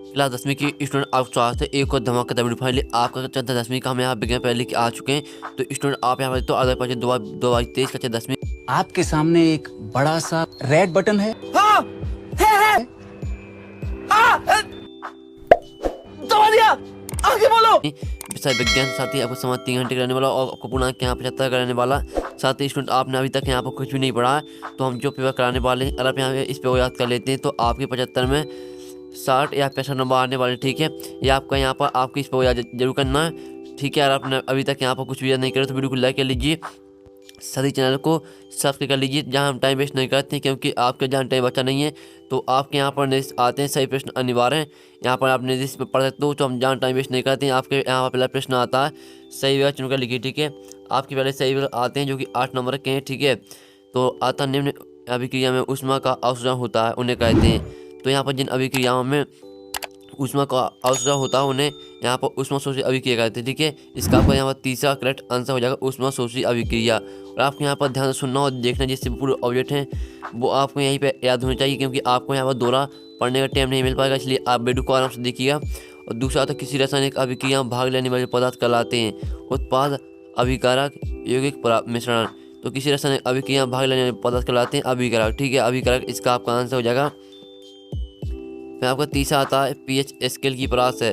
Class 10वीं की student आप स्वागत है एक और धमाकेदार वीडियो फाइनली आपका कक्षा 10वीं का हम यहाँ विज्ञान पहले की आ चुके हैं। तो स्टूडेंट आप यहाँ पर तो आधार पाँच 2023 कक्षा 10वीं आपके सामने एक बड़ा सा रेड बटन है। हाँ, है। दबा दिया, आगे बोलो। विषय विज्ञान साथ ही आपको समाज 3 घंटे कराने वाला और आपको पूर्णांक यहाँ 75 कराने वाला। साथ ही स्टूडेंट आपने अभी तक यहाँ पर कुछ भी नहीं पढ़ा है तो हम जो पेपर कराने वाले हैं अगर आप यहाँ इस पेपर को याद कर लेते हैं तो आपके 75 में 60 या 65 नंबर आने वाले। ठीक है, ये आपका यहाँ पर आपको इस पेपर को याद जरूर करना है। ठीक है, अगर आपने अभी तक यहाँ पर कुछ भी याद नहीं करा तो वीडियो को लाइक कर लीजिए, सभी चैनल को सब्सक्राइब कर लीजिए जहां हम टाइम वेस्ट नहीं करते हैं, क्योंकि आपके जहाँ टाइम बचा नहीं है तो आपके यहाँ पर निर्देश आते हैं। सही प्रश्न अनिवार्य है, यहाँ पर आप निर्देश पढ़ सकते हो। तो हम जहाँ टाइम वेस्ट नहीं करते हैं, आपके यहाँ पर पहला प्रश्न आता है सही विकल्प चुनकर लिखिए। ठीक है, आपके पहले सही विकल्प आते हैं जो कि 8 नंबर के हैं। ठीक है, तो आता निम्न अभिक्रिया में ऊष्मा का अवशोषण होता है उन्हें कहते हैं। तो यहाँ पर जिन अभिक्रियाओं में ऊष्मा का अवशोषण होता है उन्हें यहाँ पर ऊष्मा शोषी अभिक्रिया कहते हैं। ठीक है, इसका आपका यहाँ पर तीसरा करेक्ट आंसर हो जाएगा ऊष्मा शोषी अभिक्रिया। और आपको यहाँ पर ध्यान से सुनना और देखना, जिससे पूरे ऑब्जेक्ट हैं वो आपको यहीं पे याद होने चाहिए, क्योंकि आपको यहाँ पर दोहरा पढ़ने का टाइम नहीं मिल पाएगा, इसलिए आप वीडियो को आराम से देखिएगा। और दूसरा तो किसी रासायनिक अभिक्रिया में भाग लेने वाले पदार्थ कहलाते हैं उत्पाद अभिकारक यौगिक मिश्रण। तो किसी रासायनिक अभिक्रिया में भाग लेने वाले पदार्थ कहलाते हैं अभिकारक। ठीक है, अभिकारक इसका आपका आंसर हो जाएगा। फिर आपका तीसरा आता है पीएच स्केल की परास है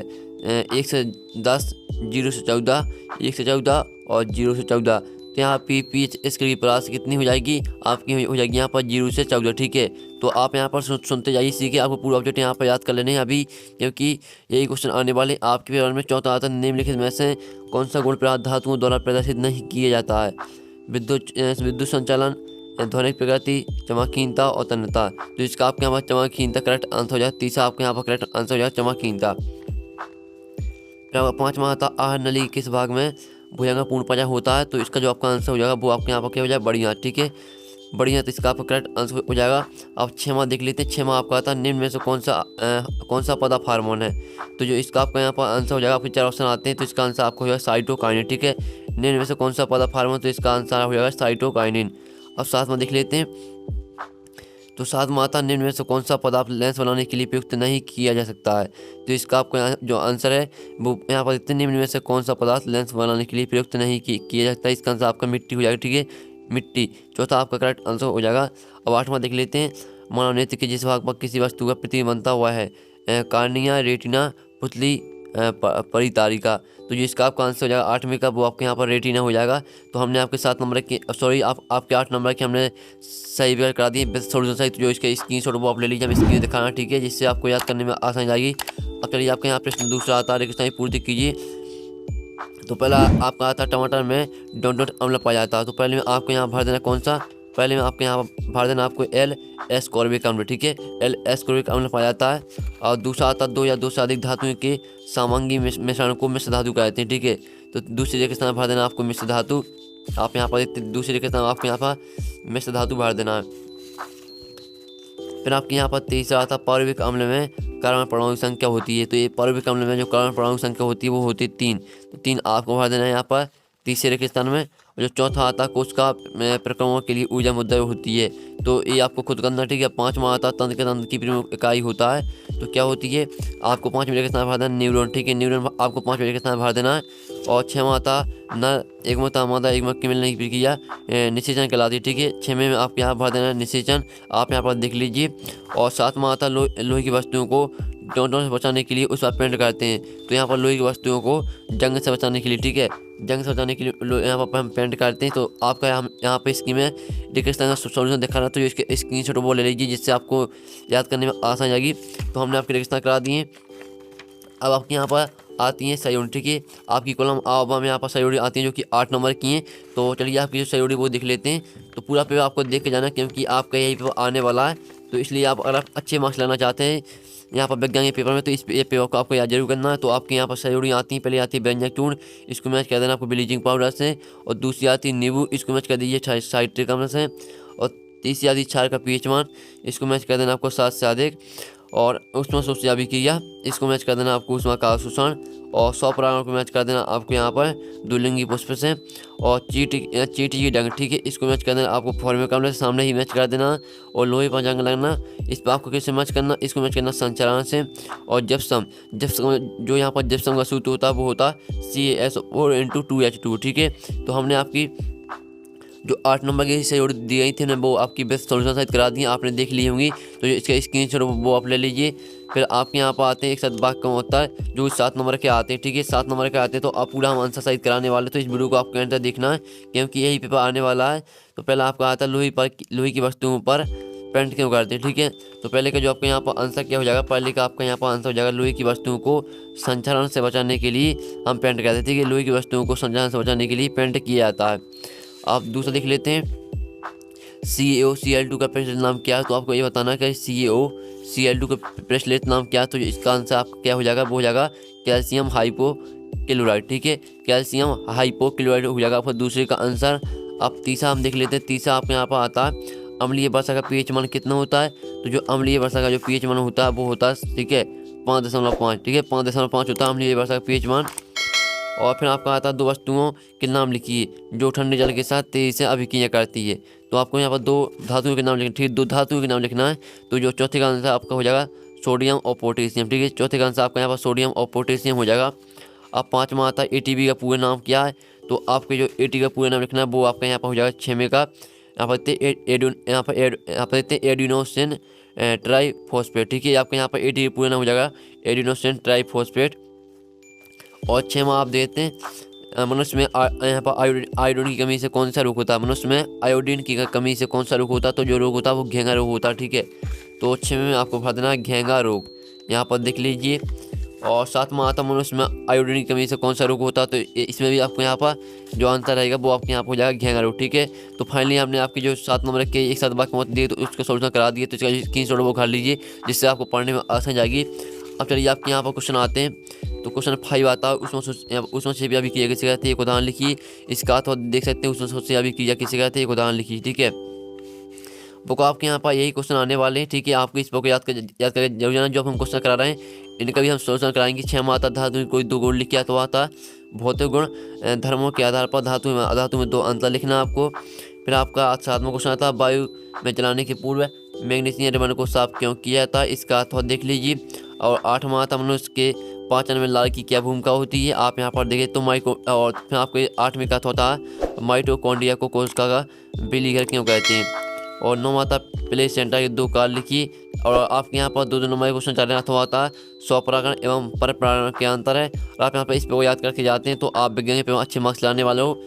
1 से 10, 0 से 14, 1 से 14 और 0 से 14। तो यहाँ पीएच स्केल की परास कितनी हो जाएगी आपकी, हो जाएगी यहाँ पर 0 से 14। ठीक है, तो आप यहाँ पर सुनते जाइए, सीखिए। आपको पूरा ऑब्जेक्ट यहाँ पर याद कर लेने हैं अभी, क्योंकि यही क्वेश्चन आने वाले आपके पेपर में। चौथा आता है निम्नलिखित में से कौन सा गुण पदार्थ धातुओं द्वारा प्रदर्शित नहीं किया जाता है। विद्युत संचालन, ध्वनिक प्रकृति, चमकहीनता और तन्यता। तो इसका आपके यहाँ पर चमकहीनता करेक्ट आंसर हो जाएगा। तीसरा आपके यहाँ पर करेक्ट आंसर हो जाएगा चमकहीनता। पाँचवा आता आहार नली किस भाग में भुजंग पूर्ण पाया होता है। तो इसका जो आपका आंसर हो जाएगा वो आपके यहाँ पर क्या हो जाएगा बढ़िया। ठीक है, बढ़िया, तो इसका आपका करेक्ट आंसर हो जाएगा। अब छठवां देख लेते हैं। छठवां आपका आता है निम्न में से कौन सा पदार्थ हार्मोन है। तो जो इसका आपका यहाँ पर आंसर हो जाएगा, आपके 4 ऑप्शन आते हैं तो इसका आंसर आपको हो जाएगा साइटोकाइनिन। ठीक है, निम्न में से कौन सा पदार्थ हार्मोन, तो इसका आंसर हो जाएगा साइटोकाइनिन। अब सातवां देख लेते हैं। तो सातवां आता निम्न में से कौन सा पदार्थ लेंस बनाने के लिए प्रयुक्त नहीं किया जा सकता है। तो इसका आपका जो आंसर है वो यहाँ पर इतने निम्न में से कौन सा पदार्थ लेंस बनाने के लिए प्रयुक्त नहीं किया जा सकता है। इसका आंसर आपका मिट्टी हो जाएगा। ठीक है, मिट्टी चौथा आपका करेक्ट आंसर हो जाएगा। अब आठवां देख लेते हैं। मानव नेत्र के जिस भाग पर किसी वस्तु का प्रतिबिंब बनता हुआ है कार्निया, रेटिना, पुतली, परितारिका। तो जो इसका आपका आंसर हो जाएगा 8वें का वो आपके यहाँ पर रेटिना हो जाएगा। तो हमने आपके 7 नंबर के आपके 8 नंबर के हमने सही विकल्प करा दिए बेस्ट सोल्यूशन सही। तो जो इसके स्क्रीनशॉट वो आप ले लीजिए, हम स्क्रीन दिखाना। ठीक है, जिससे आपको याद करने में आसानी जाएगी। अब चलिए आपके यहाँ प्रश्न दूसरा आता है, रेगिस्तानी पूर्ति कीजिए। तो पहला आपका आता है टमाटर में डोंट अम्ल पाया जाता है। तो पहले में आपको यहाँ भर देना कौन सा, पहले में आपके यहाँ भर देना आपको LS कॉर्बिक अम्ल। ठीक है, LS कॉर्बिक अम्ल पाया जाता है। और दूसरा आता है 2 या 2 से अधिक धातुओं के सामंगी मिश्रण को मिश्र धातु कहते हैं। ठीक है, तो दूसरी जगह स्थान भर देना आपको मिश्र धातु। आप यहाँ पर दूसरी जगह स्थान आपको यहाँ पर मिश्र धातु भर देना है। फिर आपके यहाँ पर तीसरा आता पार्विक अम्ल में कार्बन परमाणु संख्या होती है। तो ये पार्विक अम्ल में जो कार्बन परमाणु संख्या होती है वो होती है 3। तो 3 आपको भर देना है यहाँ पर तीसरे रेखा स्थान में। और जो चौथा आता कोशिका प्रक्रमण के लिए ऊर्जा मुद्दा होती है, तो ये आपको खुद करना। ठीक है, पाँचवा आता तंत्र की प्रमुख इकाई होता है, तो क्या होती है आपको 5वें रेखा स्थान भर देना न्यूरॉन। ठीक है, न्यूरॉन आपको 5वें रेखा स्थान भर देना है। और 6वां आता नर एगमता मादा एगमत की मिलने की प्रक्रिया निषेचन कहलाती है। ठीक है, 6वें में आप यहाँ भर देना निषेचन, आप यहाँ पर देख लीजिए। और 7वां आता लोहे की वस्तुओं को डॉटों से बचाने के लिए उस पर पेंट करते हैं। तो यहाँ पर लोहे की वस्तुओं को जंग से बचाने के लिए, ठीक है, जंग से बचाने के लिए यहाँ पर हम पेंट करते हैं। तो आपका हम यहाँ पे स्कीम है डिस्क्रिप्शन का सोल्यूशन दिखाना, तो इसके स्क्रीनशॉट वो ले लीजिए, जिससे आपको याद करने में आसान जाएगी। तो हमने आपके रेगिस्तान करा दिए। अब आपके यहाँ पर आती हैं सही। ठीक है, आपकी कॉलम आवा में यहाँ पर सही आती हैं जो कि 8 नंबर की हैं। तो चलिए आपकी जो सही वो देख लेते हैं। तो पूरा पेपर आपको देख के जाना, क्योंकि आपका यही पेपर आने वाला है। तो इसलिए आप अगर अच्छे मार्क्स लाना चाहते हैं यहाँ पर विज्ञान के पेपर में, तो इस पेपर को आपको याद जरूर करना है। तो आपके यहाँ पर सही आती हैं। पहले आती है व्यंजक चूर्ण, इसको मैच कर देना आपको ब्लीचिंग पाउडर से। और दूसरी आती है नींबू, इसको मैच कर दीजिए साइट्रिक अम्ल से। और तीसरी आती है क्षार का pH मान, इसको मैच कर देना आपको 7 से अधिक। और उसमें सोचिए अभी किया इसको मैच कर देना आपको उसमें का शोषण, और 100 प्राणों को मैच कर देना आपको यहाँ पर दुलिंगी पुष्प से, और चीटी की डंग, ठीक है, इसको मैच कर देना आपको फॉर्मे कमले से सामने ही मैच कर देना, और लोहे पर जंग लगना, इस पर आपको किससे मैच करना, इसको मैच करना संचरण से, और जिप्सम जो यहाँ पर जिप्सम का सूत्र होता है वो होता है CaSO4 × 2H2, ठीक है। तो हमने आपकी जो 8 नंबर की सहयोग दी गई थी हमने वो आपकी बेस्ट सोल्यूशन साइड करा दी, आपने देख ली होंगी, तो इसका स्क्रीनशॉट वो आप ले लीजिए। फिर आपके यहाँ पर आते हैं एक साथ बाग कम होता है जो 7 नंबर के आते हैं, ठीक है, 7 नंबर के आते हैं, तो आप पूरा हम आंसर साइड कराने वाले, तो इस वीडियो को आपको अंदर देखना है क्योंकि यही पेपर आने वाला है। तो पहले आपका आता है लोहे की वस्तुओं पर पेंट क्यों करते हैं, ठीक है। तो पहले का जो आपका यहाँ पर आंसर क्या हो जाएगा, पहले का आपका यहाँ पर आंसर हो जाएगा लोहे की वस्तुओं को संचरण से बचाने के लिए हम पेंट करते हैं, ठीक है, लोहे की वस्तुओं को संचरण से बचाने के लिए पेंट किया जाता है। आप दूसरा देख लेते हैं CaOCl2 का प्रेसलेट नाम क्या है, तो आपको ये बताना है कि CaOCl2 का प्रेसलेट नाम क्या है, तो इसका आंसर आपका क्या हो जाएगा, वो हो जाएगा कैल्शियम हाइपोक्लोराइड, ठीक है, कैल्शियम हाइपोक्लोराइड हो जाएगा आपका दूसरे का आंसर। अब तीसरा हम देख लेते हैं, तीसरा आपके यहाँ पर आता है अम्लीय वर्षा का pH मान कितना होता है, तो जो अम्लीय वर्षा का जो pH मान होता है वो होता है, ठीक है, 5.5, ठीक है, 5.5 होता है अम्लीय वर्षा का pH मान। और फिर आपका आता है 2 वस्तुओं के नाम लिखिए जो ठंडे जल के साथ तेजी से अभिक्रिया करती है, तो आपको यहाँ पर 2 धातुओं के नाम लिखना, ठीक है, 2 धातुओं के नाम लिखना है। तो जो चौथे का आंसर आपका हो जाएगा सोडियम और पोटेशियम, ठीक है, चौथे का आंसर आपका यहाँ पर सोडियम और पोटेशियम हो जाएगा। अब 5वां आता है ATP का पूरा नाम क्या है, तो आपके जो ATP का पूरा नाम लिखना है वो आपका यहाँ पर हो जाएगा 6वें का, यहाँ पर देते हैं एडिनोसिन ट्राइफॉस्फेट, ठीक है, आपका यहाँ पर ATP पूरा नाम हो जाएगा एडिनोसिन ट्राइफॉस्फेट। और 6वां आप देते हैं मनुष्य में यहाँ पर आयोडीन की कमी से कौन सा रोग होता है, मनुष्य में आयोडीन की कमी से कौन सा रोग होता है, तो जो रोग होता है वो घेंगा रोग होता है, ठीक है। तो 6वें में आपको बता देना घेंगा रोग, यहाँ पर देख लीजिए। और 7वां आता मनुष्य में आयोडीन की कमी से कौन सा रोग होता है, तो इसमें भी आपको यहाँ पर जो आंसर रहेगा वो आपके यहाँ पर हो जाएगा घेंगा रोग, ठीक है। तो फाइनली हमने आपकी जो 7 नंबर के एक साथ बाकी मत दिए तो उसका सोल्यूशन करा दिए, तो इसका स्क्रीनशॉट वो खा लीजिए जिससे आपको पढ़ने में आसान जाएगी। अब चलिए आपके यहाँ पर क्वेश्चन आते हैं, तो क्वेश्चन 5 आता है, उसमें से भी अभी क्रिया किसी कहते हैं, एक उदाहरण लिखिए, इसका तो देख सकते हैं उसमें से अभी क्रिया किसी कहते हैं, एक उदाहरण लिखिए, ठीक है। बुक आपके यहाँ पर यही क्वेश्चन आने वाले हैं, ठीक है, आपको इस बुक याद करके जरूर जाना, जो हम क्वेश्चन करा रहे हैं इनका भी हम सोल्यूशन कराएंगे। 6वां आता धातु में कोई 2 गुण लिख के तो आता भौतिक गुण धर्मों के आधार पर धातु में 2 अंतर लिखना आपको। फिर आपका 7वां क्वेश्चन आता है वायु में जलाने के पूर्व मैग्नीशियम रिबन को साफ क्यों किया जाता है, इसका अर्थवा देख लीजिए। और 8वां आता मनुष्य के पाचन में लाल की क्या भूमिका होती है, आप यहाँ पर देखें तो और फिर आपके 8वें का होता है माइटोकॉन्ड्रिया को कोशिका का बिलीघर क्यों कहते हैं। और 9वां आता प्लेसेंटा के 2 काल लिखिए। और आपके यहाँ पर 2 नंबर क्वेश्चन चल रहे हैं, अथवा आता है स्वपरागण एवं परपरागण के अंतर है, और आप यहाँ पर इस पे याद करके जाते हैं तो आप विज्ञान पे अच्छे मार्क्स लाने वाले हो।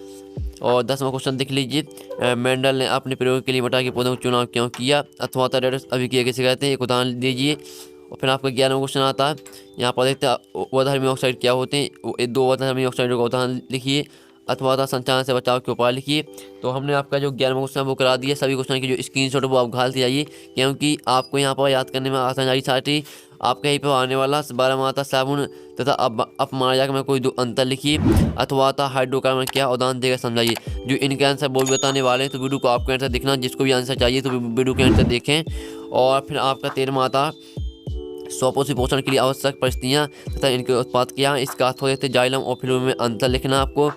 और 10वां क्वेश्चन देख लीजिए, मेंडल ने अपने प्रयोग के लिए मटर के पौधों का चुनाव क्यों किया, अथवा आता रेडस अभिक्रिया कैसे कहते हैं, एक उदाहरण दीजिए। और फिर आपका 11वां क्वेश्चन आता है, यहाँ पर देखते हैं अधर्मी ऑक्साइड क्या होते हैं, 2 अधर्मी ऑक्साइडों का उदाहरण लिखिए, अथवा था संचालन से बचाव के उपाय लिखिए। तो हमने आपका जो 11वां क्वेश्चन वो करा दिया, सभी क्वेश्चन की जो स्क्रीनशॉट वो आप घालते जाइए क्योंकि आपको यहाँ पर याद करने में आसान आई। साथ ही आपके यहीं पर आने वाला 12वां आता साबुन तथा अपमानजनक में कोई 2 अंतर लिखिए, अथवा था हाइड्रोकार्बन क्या उदाहरण देकर समझाइए। जो इनके आंसर वो भी बताने वाले हैं, तो वीडियो को आपको आंसर देखना, जिसको भी आंसर चाहिए तो वीडियो के आंसर देखें। और फिर आपका 13वां आता स्वपोषी पोषण के लिए आवश्यक परिस्थितियाँ तथा इनके उत्पाद क्या, इसका अर्थ हो देते जाइलम और फिल्म में अंतर लिखना आपको।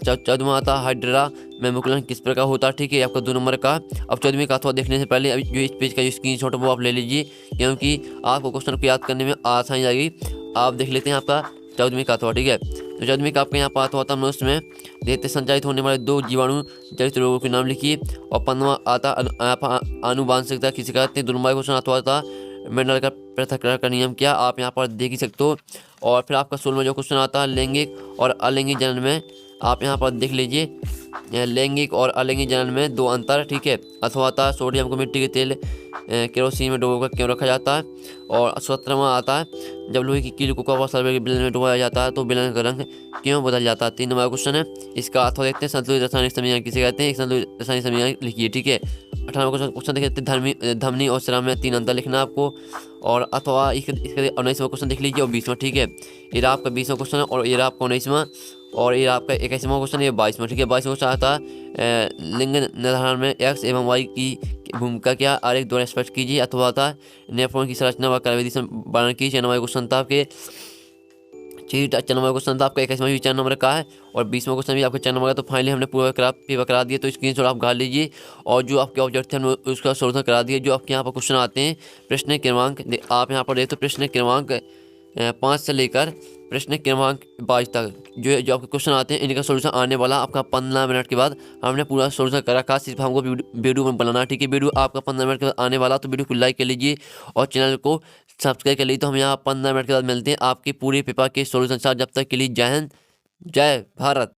14वां आता हाइड्रा में मुकुलन किस प्रकार होता है, ठीक है, आपका 2 नंबर का। अब 14वीं का अथवा देखने से पहले अभी जो इस पेज का जो स्क्रीनशॉट वो आप ले लीजिए क्योंकि आपको क्वेश्चन को याद करने में आसानी आएगी। आप देख लेते हैं आपका 14वीं का अथवा, ठीक है। तो 14वीं का आपके यहाँ पर अथवा आता मनुष्य में देते संचालित होने वाले 2 जीवाणु जनित रोगों के नाम लिखिए। और 15वां आता आनुवांशिकता किसी कहते हैं, 2 नंबर क्वेश्चन अथवा आता मेंडल का पृथक्करण का नियम क्या, आप यहाँ पर देख ही सकते हो। और फिर आपका 16वां जो क्वेश्चन आता है लैंगिक और अलैंगिक जनन में, आप यहाँ पर देख लीजिए लैंगिक और अलैंगिक जनन में 2 अंतर, ठीक है, अथवा आता सोडियम को मिट्टी के तेल केरोसिन में डुबोकर क्यों रखा जाता है। और 17वां आता है जब लोहे की कील को कॉपर सल्फेट के बेलन में डुबाया जाता है तो बेलन का रंग क्यों बदल जाता है। 3 नंबर क्वेश्चन है, इसका अथवा देखते हैं संतुलित रासायनिक समीकरण किसे कहते हैं, एक संतुलित रासायनिक समीकरण लिखिए, ठीक है। 18वां क्वेश्चन देख लेते हैं धमनी और श्रम में 3 अंतर लिखना आपको। और अथवा इसका 19वां क्वेश्चन देख लीजिए और 20वां, ठीक है, ये आपका 20वां क्वेश्चन है और ये आपका 19वां। और ये आपका 21वां क्वेश्चन, ये 22वां, ठीक है। 22वां क्वेश्चन आता है लिंग निर्धारण में एक्स एवं वाई की भूमिका क्या, आरेख द्वारा स्पष्ट कीजिए। अथवा आता है नेफ्रॉन की संरचना व कार्यविधि से वर्णन कीजिए। 9वां क्वेश्चन था आपके 4 नंबर क्वेश्चन था आपका 21वां भी 4 नंबर का है, और 20वां क्वेश्चन भी आपका 4 नंबर का। तो फाइनली हमने पूरा पेपर करा दिया, तो स्क्रीनशॉट आप घाल लीजिए और जो आपके ऑब्जेक्ट थे हमने उसका सोल्यूशन करा दिया। जो आपके यहाँ पर क्वेश्चन आते हैं प्रश्न क्रमांक आप यहाँ पर देखते हो, प्रश्न क्रमांक 5 से लेकर प्रश्न क्रमांक 22 तक जो आपके क्वेश्चन आते हैं इनका सोल्यूशन आने वाला आपका 15 मिनट के बाद। हमने पूरा सोल्यूशन कर रखा, सिर्फ हमको वीडियो में बनाना, ठीक है। वीडियो आपका 15 मिनट के बाद आने वाला, तो वीडियो को लाइक कर लीजिए और चैनल को सब्सक्राइब कर लीजिए। तो हम यहाँ 15 मिनट के बाद मिलते हैं आपके पूरे पेपर के सोल्यूशन साथ। जब तक के लिए जय हिंद, जय भारत।